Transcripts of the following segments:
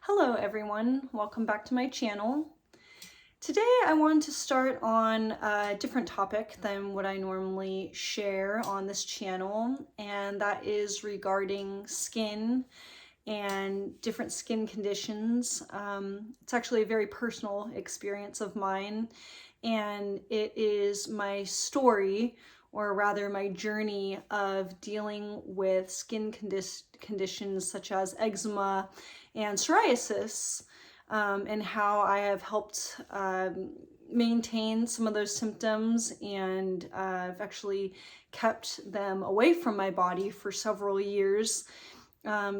Hello everyone, welcome back to my channel. Today I wanted to start on a different topic than what I normally share on this channel, and that is regarding skin and different skin conditions. It's actually a very personal experience of mine, and it is my story, or rather my journey of dealing with skin conditions such as eczema and psoriasis, and how I have helped maintain some of those symptoms, and I've actually kept them away from my body for several years.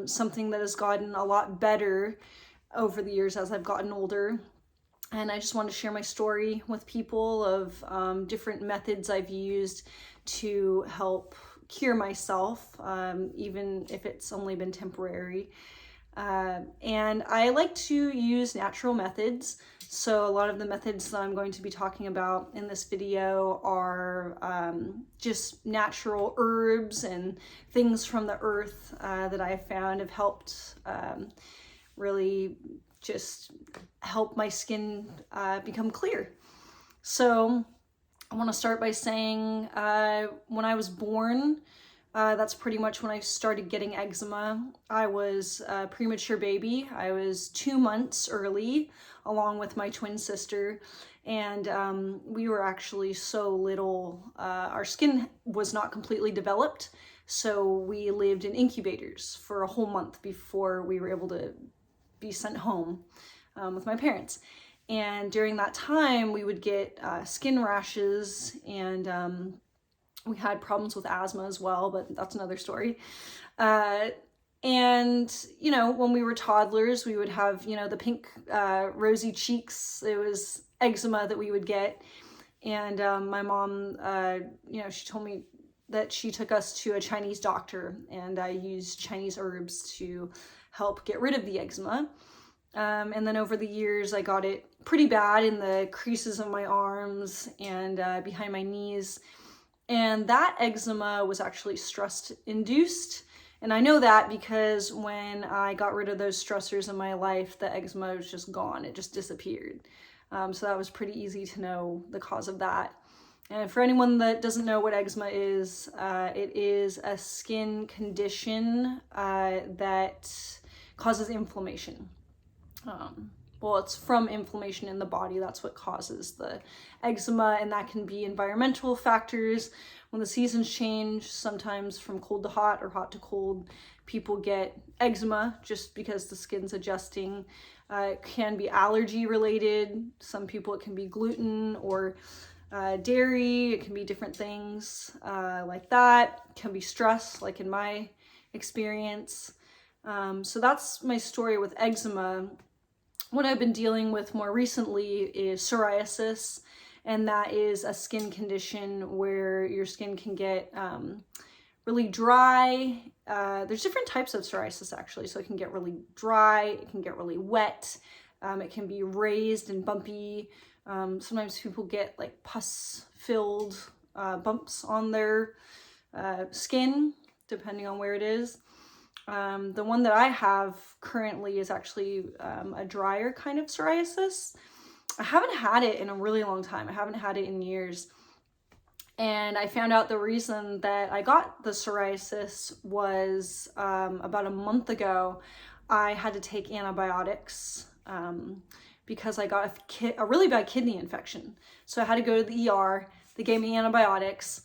Something that has gotten a lot better over the years as I've gotten older. And I just want to share my story with people of different methods I've used to help cure myself, even if it's only been temporary. And I like to use natural methods. So a lot of the methods that I'm going to be talking about in this video are just natural herbs and things from the earth that I found have helped really just help my skin become clear. So I want to start by saying when I was born, that's pretty much when I started getting eczema. I was a premature baby. I was 2 months early, along with my twin sister. And we were actually so little, our skin was not completely developed. So we lived in incubators for a whole month before we were able to be sent home with my parents. And during that time, we would get skin rashes, and we had problems with asthma as well, but that's another story. And, you know, when we were toddlers, we would have, you know, the pink, rosy cheeks. It was eczema that we would get. And my mom, you know, she told me that she took us to a Chinese doctor, and I used Chinese herbs to help get rid of the eczema. And then over the years, I got it pretty bad in the creases of my arms and behind my knees. And that eczema was actually stress-induced. And I know that because when I got rid of those stressors in my life, the eczema was just gone. It just disappeared. So that was pretty easy to know the cause of that. And for anyone that doesn't know what eczema is, it is a skin condition that causes inflammation. Well, it's from inflammation in the body. That's what causes the eczema, and that can be environmental factors. When the seasons change, sometimes from cold to hot or hot to cold, people get eczema just because the skin's adjusting. It can be allergy related. Some people, it can be gluten or dairy. It can be different things like that. It can be stress, like in my experience. So that's my story with eczema. What I've been dealing with more recently is psoriasis, and that is a skin condition where your skin can get really dry. There's different types of psoriasis actually, so it can get really dry, it can get really wet, it can be raised and bumpy. Sometimes people get like pus-filled bumps on their skin, depending on where it is. The one that I have currently is actually a drier kind of psoriasis. I haven't had it in a really long time. I haven't had it in years. And I found out the reason that I got the psoriasis was about a month ago. I had to take antibiotics because I got a really bad kidney infection. So I had to go to the ER. They gave me antibiotics.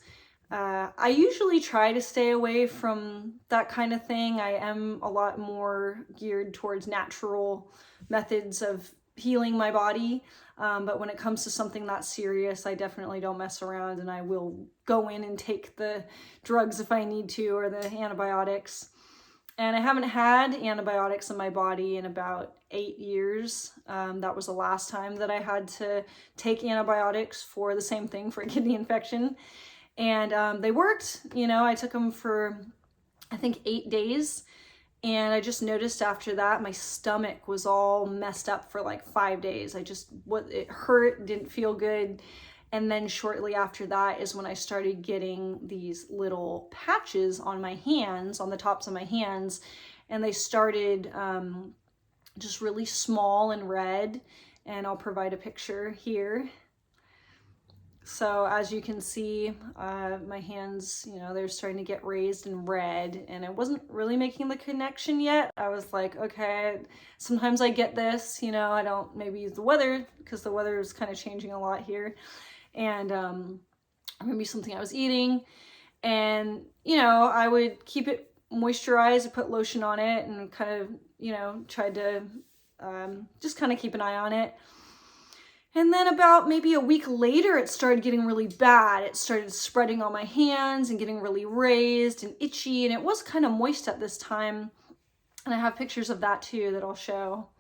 I usually try to stay away from that kind of thing. I am a lot more geared towards natural methods of healing my body. But when it comes to something that serious, I definitely don't mess around, and I will go in and take the drugs if I need to, or the antibiotics. And I haven't had antibiotics in my body in about 8 years. That was the last time that I had to take antibiotics for the same thing, for a kidney infection. And they worked. You know, I took them for, I think, 8 days. And I just noticed after that, my stomach was all messed up for like 5 days. It hurt, didn't feel good. And then shortly after that is when I started getting these little patches on my hands, on the tops of my hands. And they started just really small and red. And I'll provide a picture here. So as you can see, my hands, you know, they're starting to get raised and red, and I wasn't really making the connection yet. I was like, okay, sometimes I get this, you know, I don't maybe use the weather because the weather is kind of changing a lot here. And maybe something I was eating, and, you know, I would keep it moisturized, I put lotion on it and kind of, you know, tried to just kind of keep an eye on it. And then about maybe a week later, it started getting really bad. It started spreading on my hands and getting really raised and itchy. And it was kind of moist at this time. And I have pictures of that too that I'll show.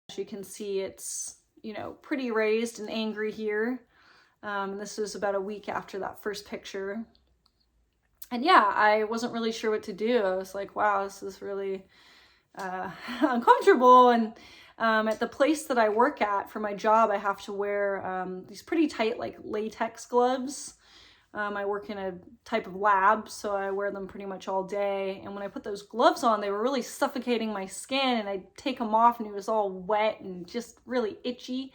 As you can see, it's, you know, pretty raised and angry here. This was about a week after that first picture. And yeah, I wasn't really sure what to do. I was like, wow, this is really uncomfortable. And at the place that I work at for my job, I have to wear these pretty tight, like latex gloves. I work in a type of lab, so I wear them pretty much all day. And when I put those gloves on, they were really suffocating my skin, and I'd take them off and it was all wet and just really itchy.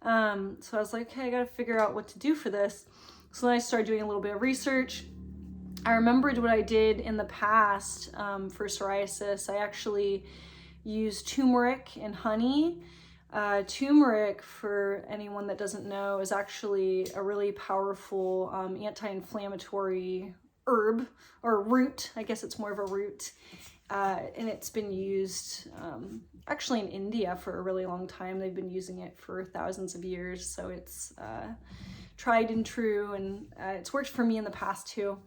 So I was like, okay, I gotta figure out what to do for this. So then I started doing a little bit of research. I remembered what I did in the past for psoriasis. I actually use turmeric and honey. Turmeric, for anyone that doesn't know, is actually a really powerful anti-inflammatory herb, or root. I guess it's more of a root. And it's been used actually in India for a really long time. They've been using it for thousands of years. So it's tried and true, and it's worked for me in the past too.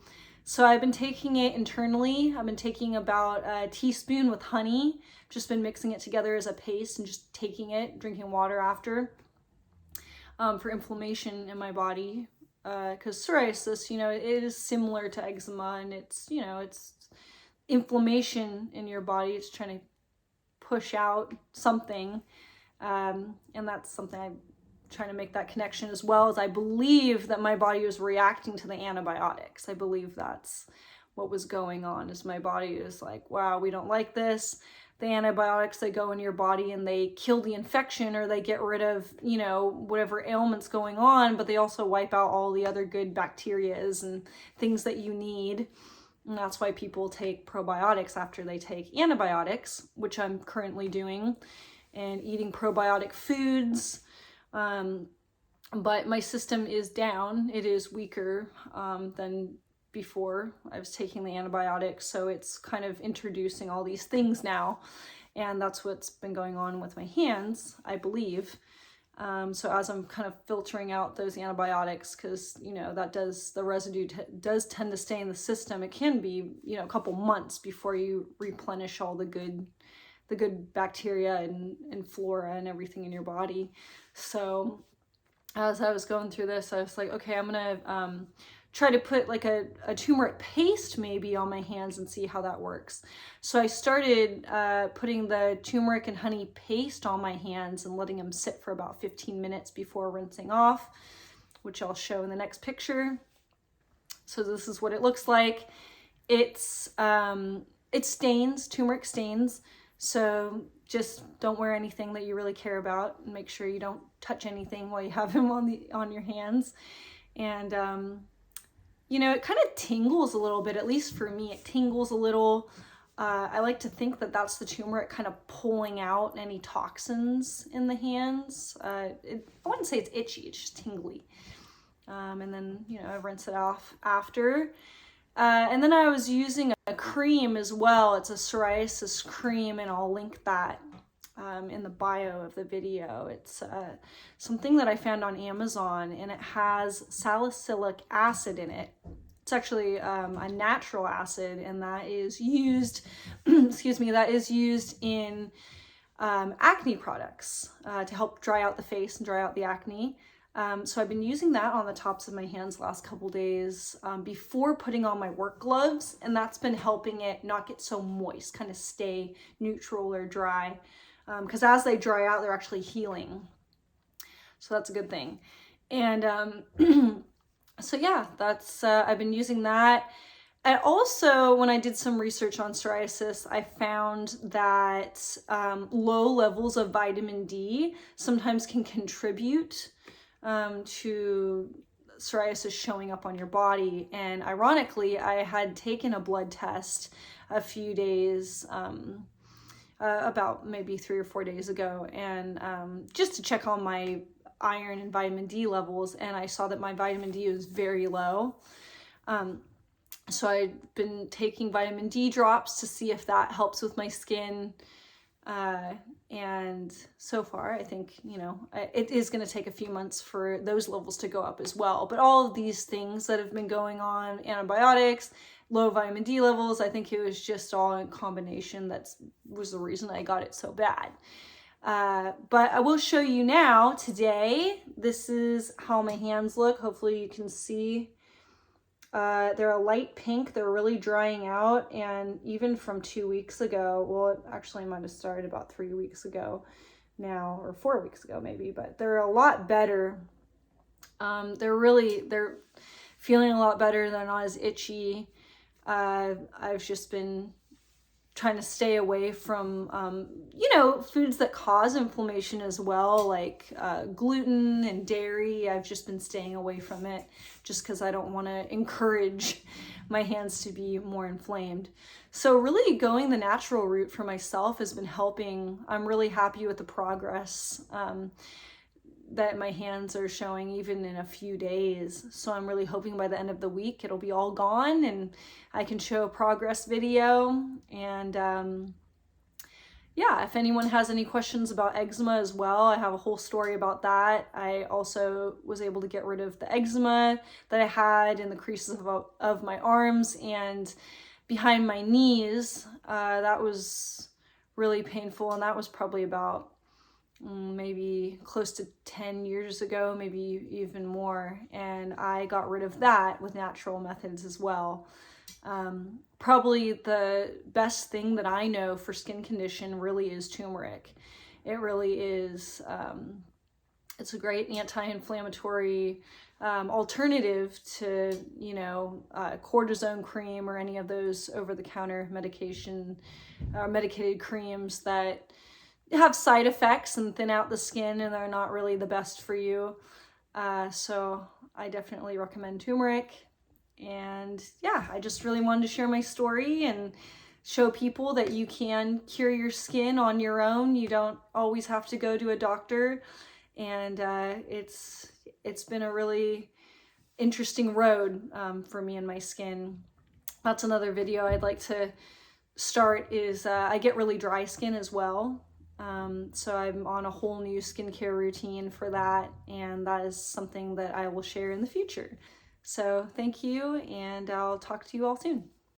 So I've been taking it internally. I've been taking about a teaspoon with honey, just been mixing it together as a paste and just taking it, drinking water after, for inflammation in my body. Because psoriasis, you know, it is similar to eczema, and it's, you know, it's inflammation in your body. It's trying to push out something. And that's something I'm trying to make that connection, as well as I believe that my body was reacting to the antibiotics. I believe that's what was going on, is my body is like, wow, we don't like this. The antibiotics, they go in your body and they kill the infection, or they get rid of, you know, whatever ailment's going on, but they also wipe out all the other good bacterias and things that you need. And that's why people take probiotics after they take antibiotics, which I'm currently doing, and eating probiotic foods. But my system is down. It is weaker than before I was taking the antibiotics. So it's kind of introducing all these things now. And that's what's been going on with my hands, I believe. So as I'm kind of filtering out those antibiotics, because, you know, that does, the residue does tend to stay in the system. It can be, you know, a couple months before you replenish all the good bacteria and flora and everything in your body. So as I was going through this, I was like, okay, I'm gonna try to put like a turmeric paste maybe on my hands and see how that works. So I started putting the turmeric and honey paste on my hands and letting them sit for about 15 minutes before rinsing off, which I'll show in the next picture. So this is what it looks like. It's it stains, turmeric stains. So just don't wear anything that you really care about, and make sure you don't touch anything while you have them on your hands. And you know, it kind of tingles a little bit, at least for me, it tingles a little. I like to think that that's the turmeric kind of pulling out any toxins in the hands. I wouldn't say it's itchy, it's just tingly. And then, you know, I rinse it off after. And then I was using a cream as well. It's a psoriasis cream, and I'll link that in the bio of the video. It's something that I found on Amazon, and it has salicylic acid in it. It's actually a natural acid, and that is used, excuse me, that is used in acne products to help dry out the face and dry out the acne. So I've been using that on the tops of my hands the last couple days before putting on my work gloves, and that's been helping it not get so moist, kind of stay neutral or dry, because as they dry out, they're actually healing. So that's a good thing. And so yeah, that's I've been using that. I also, when I did some research on psoriasis, I found that low levels of vitamin D sometimes can contribute to psoriasis showing up on your body. And ironically, I had taken a blood test a few days, about maybe 3 or 4 days ago, and just to check on my iron and vitamin D levels, and I saw that my vitamin D was very low. So I've been taking vitamin D drops to see if that helps with my skin. And so far, I think, you know, it is going to take a few months for those levels to go up as well. But all of these things that have been going on, antibiotics, low vitamin D levels, I think it was just all in combination that was the reason I got it so bad. But I will show you now today. This is how my hands look. Hopefully you can see. They're a light pink. They're really drying out, and even from 2 weeks ago, well, it actually might have started about 3 weeks ago now, or 4 weeks ago maybe, but they're a lot better. They're feeling a lot better. They're not as itchy. I've just been trying to stay away from, you know, foods that cause inflammation as well, like gluten and dairy. I've just been staying away from it just because I don't want to encourage my hands to be more inflamed. So really going the natural route for myself has been helping. I'm really happy with the progress that my hands are showing even in a few days. So I'm really hoping by the end of the week it'll be all gone and I can show a progress video. And yeah, if anyone has any questions about eczema as well, I have a whole story about that. I also was able to get rid of the eczema that I had in the creases of my arms and behind my knees. That was really painful, and that was probably about maybe close to 10 years ago, maybe even more. And I got rid of that with natural methods as well. Probably the best thing that I know for skin condition really is turmeric. It really is. It's a great anti-inflammatory alternative to, you know, cortisone cream or any of those over-the-counter medicated creams that have side effects and thin out the skin, and they're not really the best for you. So I definitely recommend turmeric. And yeah, I just really wanted to share my story and show people that you can cure your skin on your own. You don't always have to go to a doctor. And it's been a really interesting road for me and my skin. That's another video I'd like to start is I get really dry skin as well. So I'm on a whole new skincare routine for that, and that is something that I will share in the future. So thank you, and I'll talk to you all soon.